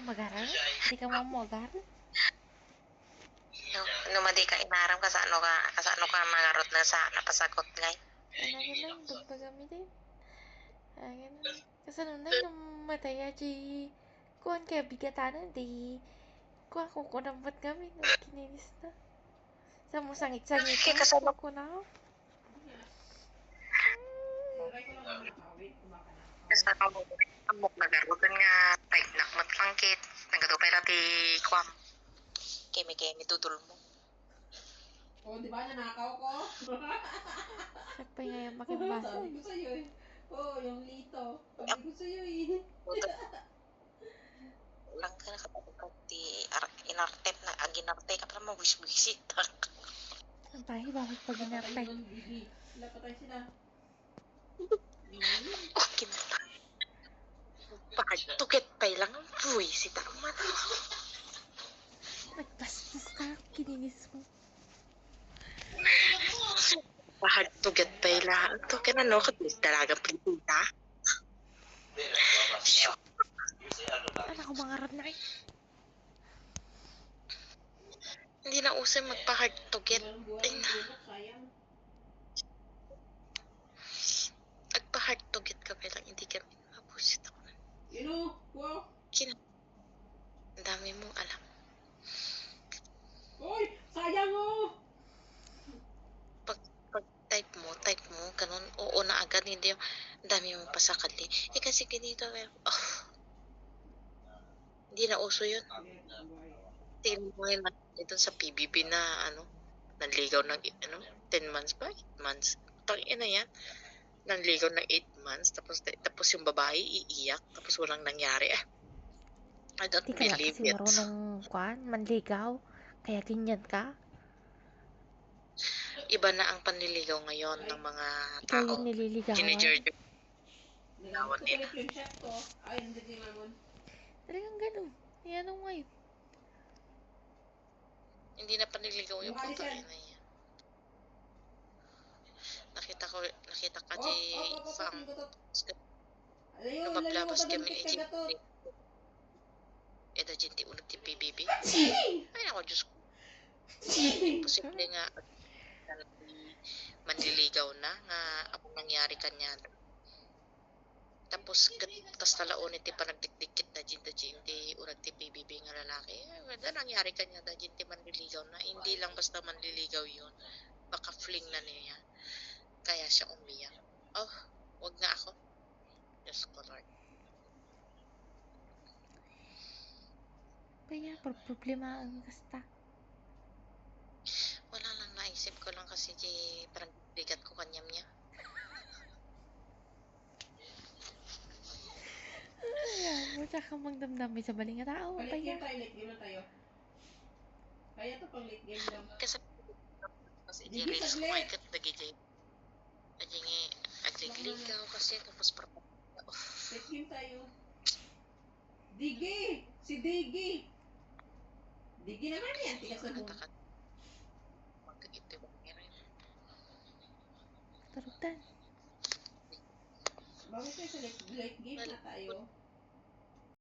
mag-aral? Hindi ka mo mag-aral? No, madi ka inaram ka sa ano ka mangarot na sa napasagot ngay. Ano ka lang, dagdag kami din. Ayan. Kasanunay nung mataya, di kuhan kaya bigatanan, di kuhan ko kunampat kami nung kininis na. Sa mo sangit-sangit Kaya na, kasama kuhan ko na ako. kasama mo amok nagarotan nga type na matlangkit nagadupay rati kwam. Kemi tudol mo. Oh, di ba nanakaw ko? Sakpay nga yung makimbasa. Sabi ko sa'yo eh. Oh, yung lito. Sabi ko sa'yo eh. Lang ka nakatapos di inartep na aginarte ka pa mo wish-wisit. Ang tayo, bakit pag inartay? Sila patay sila. Okay na ta. Pagtukit pa lang ang wisit ako mata. Nagbastos ka, kininis mo. Pahagtugat pa lang. Ito ka na no, katulis talagang pinita. Ano ko mangarap na eh? Hindi na usay magpahagtugat. Nagpahagtugat ka pa lang, hindi ka mabusit ako. Wow. Ang dami mong alam. Uy, sayang oh! Pag type mo, ganun, oo na agad, hindi yung ang dami mong pasakali. Eh kasi ganito, hindi na uso yun. Tingin mo yun ito sa PBB na, nanligaw ng, 10 months ba? 8 months. Tangina yan. Nanligaw ng 8 months, tapos yung babae iiyak, tapos walang nangyari. I don't Di ka lang believe kasi it. marunong kuhan, manligaw. Kaya ganyan ka. Iba na ang panliligaw ngayon ng mga Ikaw tao. yung nililigawan. Teenager. Nagamit ko ulit yung shot ko. Ay, hindi di mamon. Talagang ganun. Yan ang ngayon. Hindi na panliligaw yung Buhali putang siya. ina yan. Nakita ka di fam. Lumablabas kami eh da jinti ulit di PBB. Ay nako Diyos ko. Posible nga manliligaw na nga ako nangyari kanya. Tapos kas talaon iti panagdikdikit na jinti unag ti PBB nga lalaki. Wala nangyari kanya da jinti manliligaw na. Hindi lang basta manliligaw yun. Baka fling na niya. Kaya siya umiyak. Oh, wag nga ako. Diyos ko Lord. Kaya problema ang kasta. Wala lang, naisip ko lang kasi parang bigat ko kanyam niya. Ayan mo, tsaka magdamdami sa baling nga tao. Late Kaya game tayo, late game na tayo. Kaya to pang late game lang. Kasi Digi, reels ko saglit. ay kat dagi jay. Ajingi agligligaw kasi tapos parang Late game tayo. Digi! Si Digi! Digi naman yan, tigas na buong. natakat. Magkagiti ba meron. katarutan. Bakit tayo sa late game na tayo?